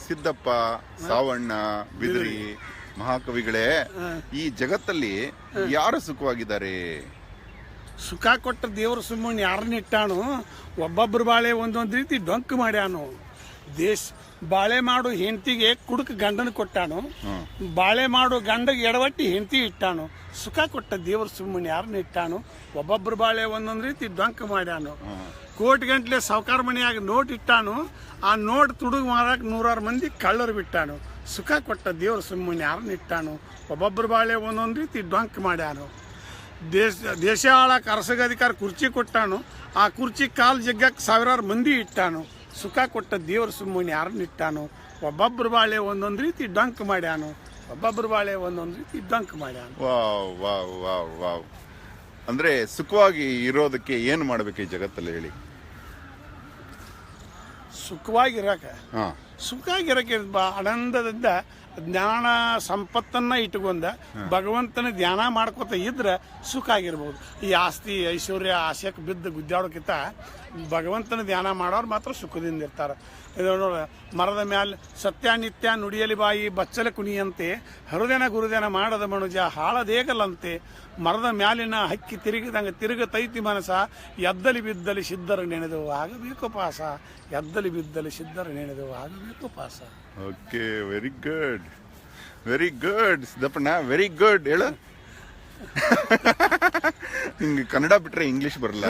ಸಿದ್ದಪ್ಪ, ಸಾವಣ್ಣ, ಬಿದಿರಿ ಮಹಾಕವಿಗಳೇ, ಈ ಜಗತ್ತಲ್ಲಿ ಯಾರು ಸುಖವಾಗಿದ್ದಾರೆ? ಸುಖ ಕೊಟ್ಟ ದೇವ್ರ ಸುಮ್ಮನೆ ಯಾರನ್ನ ಇಟ್ಟಾನು? ಒಬ್ಬೊಬ್ಬರು ಬಾಳೆ ಒಂದೊಂದು ರೀತಿ ಡೊಂಕ್ ಮಾಡ್ಯಾನು. ಬಾಳೆ ಮಾಡು ಹೆಂಡತಿಗೆ ಕುಡುಕ ಗಂಡನ ಕೊಟ್ಟಾನು, ಬಾಳೆ ಮಾಡು ಗಂಡಗೆ ಎಡವಟ್ಟಿ ಹೆಂಡತಿ ಇಟ್ಟಾನು. ಸುಖ ಕೊಟ್ಟ ದೇವ್ರ ಸುಮ್ಮನೆ ಯಾರನ್ನ ಇಟ್ಟಾನು? ಒಬ್ಬೊಬ್ಬರು ಬಾಳೆ ಒಂದೊಂದು ರೀತಿ ಡೊಂಕ್ ಮಾಡ್ಯಾನು. ಕೋಟಿ ಗಂಟ್ಲೆ ಸಾವುಕಾರ ಮನೆಯಾಗ ನೋಟ್ ಇಟ್ಟಾನು, ಆ ನೋಟ್ ತುಡುಗು ಮಾರಕ್ಕೆ 100 ಮಂದಿ ಕಳ್ಳರು ಬಿಟ್ಟಾನು. ಸುಖ ಕೊಟ್ಟ ದೇವ್ರ ಸುಮ್ಮನೆ ಯಾರನ್ನ ಇಟ್ಟಾನು? ಒಬ್ಬೊಬ್ಬರು ಬಾಳೆ ಒಂದೊಂದು ರೀತಿ ಡೊಂಕ್ ಮಾಡ್ಯಾನು. ದೇಶ ಆಳಕ್ಕೆ ಅರಸಗಾಧಿಕಾರ ಕುರ್ಚಿ ಕೊಟ್ಟಾನು, ಆ ಕುರ್ಚಿ ಕಾಲು ಜಗ್ಗಕ್ಕೆ 1000 ಮಂದಿ ಇಟ್ಟಾನು. ಸುಖ ಕೊಟ್ಟ ದೇವ್ರ ಸುಮ್ಮನೆ ಯಾರನ್ನ ಇಟ್ಟಾನು? ಒಬ್ಬೊಬ್ಬರು ಬಾಳೆ ಒಂದೊಂದು ರೀತಿ ಡಂಕ್ ಮಾಡ್ಯಾನು. ಒಬ್ಬೊಬ್ಬರು ಬಾಳೆ ಒಂದೊಂದು ರೀತಿ ಡಂಕ್ ಮಾಡ್ಯಾನು. Wow wow wow wow. ಅಂದ್ರೆ ಸುಖವಾಗಿ ಇರೋದಕ್ಕೆ ಏನು ಮಾಡ್ಬೇಕು ಈ ಜಗತ್ತಲ್ಲಿ ಹೇಳಿ? ಸುಖವಾಗಿರಕ್ಕೆ ಆನಂದದಿಂದ ಜ್ಞಾನ ಸಂಪತ್ತನ್ನ ಇಟ್ಕೊಂಡ ಭಗವಂತನ ಧ್ಯಾನ ಮಾಡ್ಕೊತ ಇದ್ರೆ ಸುಖ ಆಗಿರ್ಬೋದು. ಈ ಆಸ್ತಿ ಐಶ್ವರ್ಯ ಆಸೆಕ್ಕೆ ಬಿದ್ದು ಗುದ್ದಾಡೋಕ್ಕಿಂತ ಭಗವಂತನ ಧ್ಯಾನ ಮಾಡೋರು ಮಾತ್ರ ಸುಖದಿಂದ ಇರ್ತಾರೆ. ಇದು ನೋಡ, ಮರದ ಮ್ಯಾಲ ಸತ್ಯ ನಿತ್ಯ ನುಡಿಯಲಿ ಬಾಯಿ ಬಚ್ಚಲ ಕುಣಿಯಂತೆ, ಹೃದಯನ ಗುರುದೇನ ಮಾಡದ ಮನುಜ ಹಾಳದೇಗಲ್ಲಂತೆ. ಮರದ ಮ್ಯಾಲಿನ ಹಕ್ಕಿ ತಿರುಗಿದಂಗೆ ತಿರುಗತೈತಿ ಮನಸ, ಎದ್ದಲಿ ಬಿದ್ದಲಿ ಸಿದ್ಧರು ನೆನೆದು ಆಗಬೇಕು ಪಾಸ. ಎದ್ದಲಿ ಬಿದ್ದಲಿ ಸಿದ್ಧರು ನೆನೆದು ಆಗಬೇಕು ಪಾಸ. Okay, very good, very good ಸಿದ್ದಪ್ಪಣ್ಣ, ವೆರಿ ಗುಡ್. ಹೇಳು. ಹಿಂಗೆ ಕನ್ನಡ ಬಿಟ್ರೆ ಇಂಗ್ಲಿಷ್ ಬರಲ್ಲ,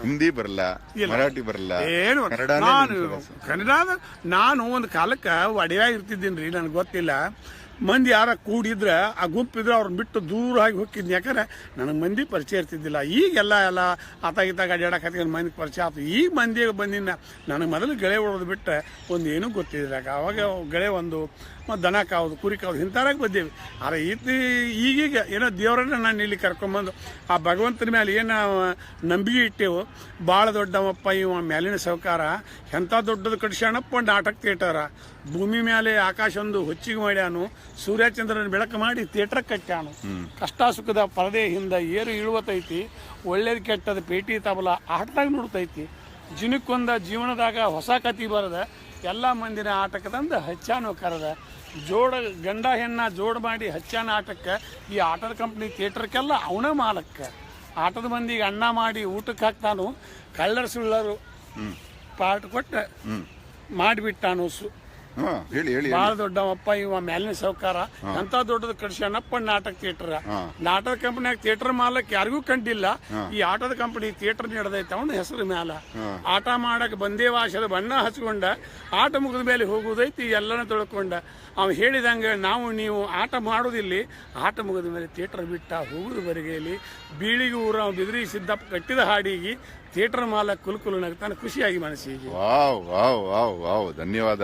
ಹಿಂದಿ ಬರಲ್ಲ, ಮರಾಠಿ ಬರಲ್ಲ, ಏನು ನಾನು ಒಂದು ಕಾಲಕ್ಕೆ ಒಡೆಯ ಇರ್ತಿದ್ದೀನಿ, ನನಗೆ ಗೊತ್ತಿಲ್ಲ. ಮಂದಿ ಯಾರ ಕೂಡಿದ್ರ ಆ ಗುಂಪಿದ್ರೆ ಅವ್ರನ್ನ ಬಿಟ್ಟು ದೂರ ಆಗಿ ಹೋಗಿದ್ನಿ. ಯಾಕಂದ್ರೆ ನನಗೆ ಮಂದಿ ಪರಿಚಯ ಇರ್ತಿದ್ದಿಲ್ಲ. ಈಗೆಲ್ಲ ಆತ ಗೀತಾಗ ಅಡ್ಯಾಡಕ್ಕೆ ಹತ್ಕೊಂಡು ಮಂದಿ ಪರಿಚಯ ಆಯ್ತು. ಈಗ ಮಂದಿಗೆ ಬಂದಿನ ನನಗೆ ಮೊದಲು ಗೆಳೆ ಹೊಡೋದು ಬಿಟ್ಟು ಒಂದು ಏನೂ ಗೊತ್ತಿದ್ದಿಲ್ಲ. ಅವಾಗ ಗೆಳೆ ಒಂದು ದನ ಕಾವುದು, ಕುರಿ ಕಾವುದು, ಇಂಥರಾಗ ಬಂದೇವಿ. ಆದರೆ ಈಗೀಗ ಏನೋ ದೇವರನ್ನ ನಾನು ಇಲ್ಲಿ ಕರ್ಕೊಂಬಂದು ಆ ಭಗವಂತನ ಮೇಲೆ ಏನು ನಂಬಿಕೆ ಇಟ್ಟೆವು. ಭಾಳ ದೊಡ್ಡವಪ್ಪ ಇವ ಮ್ಯಾಲಿನ ಸಾವುಕಾರ, ಎಂಥ ದೊಡ್ಡದು ಕಟ್ಸ್ಯಾಣಪ್ಪ ನಾಟಕ ಥಿಯೇಟರ. ಭೂಮಿ ಮೇಲೆ ಆಕಾಶ ಒಂದು ಹೊಚ್ಚಿಗೆ ಮಾಡ್ಯಾನು, ಸೂರ್ಯಚಂದ್ರನ ಬೆಳಕು ಮಾಡಿ ಥಿಯೇಟರ್ ಕಟ್ಟ್ಯಾನು. ಕಷ್ಟ ಸುಖದ ಪರದೆ ಹಿಂದೆ ಏರು ಇಳುವತೈತಿ, ಒಳ್ಳೇದು ಕೆಟ್ಟದ ಪೇಟಿ ತಬಲ ಆಟದಾಗ ನೋಡ್ತೈತಿ. ಜಿನಕ್ಕೊಂದ ಜೀವನದಾಗ ಹೊಸ ಕತಿ ಬರದ, ಎಲ್ಲ ಮಂದಿನ ಆಟಕ್ಕದಂದು ಹಚ್ಚಾನು ಕರೆದ. ಗಂಡ ಹೆಣ್ಣ ಜೋಡ್ ಮಾಡಿ ಹಚ್ಚಾನ ಆಟಕ್ಕೆ. ಈ ಆಟದ ಕಂಪ್ನಿ ಥಿಯೇಟರ್ಗೆಲ್ಲ ಅವನ ಮಾಲಕ್ಕ. ಆಟದ ಮಂದಿಗೆ ಅನ್ನ ಮಾಡಿ ಊಟಕ್ಕೆ ಹಾಕ್ತಾನು, ಕಳ್ಳರು ಸುಳ್ಳರು ಪಾರ್ಟ್ ಕೊಟ್ಟು ಮಾಡಿಬಿಟ್ಟಾನು. ಭಾಳ ದೊಡ್ಡವಪ್ಪ ಇವ ಮ್ಯಾಲಿನ ಸಾವುಕಾರ, ಎಂತ ದೊಡ್ಡದು ಕಡ್ಸ್ಯಾನಪ್ಪ ನಾಟಕ ಥಿಯೇಟರ್. ನಾಟಕ ಕಂಪನಿಯಾಗ ಥಿಯೇಟರ್ ಮಾಲಕ್ ಯಾರಿಗೂ ಕಂಡಿಲ್ಲ. ಈ ಆಟದ ಕಂಪನಿ ಥಿಯೇಟರ್ ನಡೆದೈತೆ ಅವನ ಹೆಸರು ಮ್ಯಾಲ. ಆಟ ಮಾಡಕ್ ಬಂದೇ ವಾಸದ ಬಣ್ಣ ಹಚ್ಕೊಂಡ, ಆಟ ಮುಗಿದ ಮೇಲೆ ಹೋಗುದೈತಿ ಎಲ್ಲನ ತೊಳ್ಕೊಂಡ. ಅವ ಹೇಳಿದಂಗೆ ನಾವು ನೀವು ಆಟ ಮಾಡೋದಿಲ್ಲಿ, ಆಟ ಮುಗಿದ ಮೇಲೆ ಥಿಯೇಟರ್ ಬಿಟ್ಟ ಹೋಗುದು ಬರಿಗೆಯಲ್ಲಿ. ಬೀಳಿಗೆ ಊರ ಬಿದಿರಿ ಸಿದ್ದಪ್ಪ ಕಟ್ಟಿದ ಹಾಡಿಗೆ ಥಿಯೇಟರ್ ಮಾಲಕ್ ಕುಲ್ಕುಲು ನಗ್ತಾನೆ ಖುಷಿಯಾಗಿ ಮನಸ್ಸಿಗೆ. ವಾವ್ ವಾವ್ ವಾವ್ ವಾವ್, ಧನ್ಯವಾದ.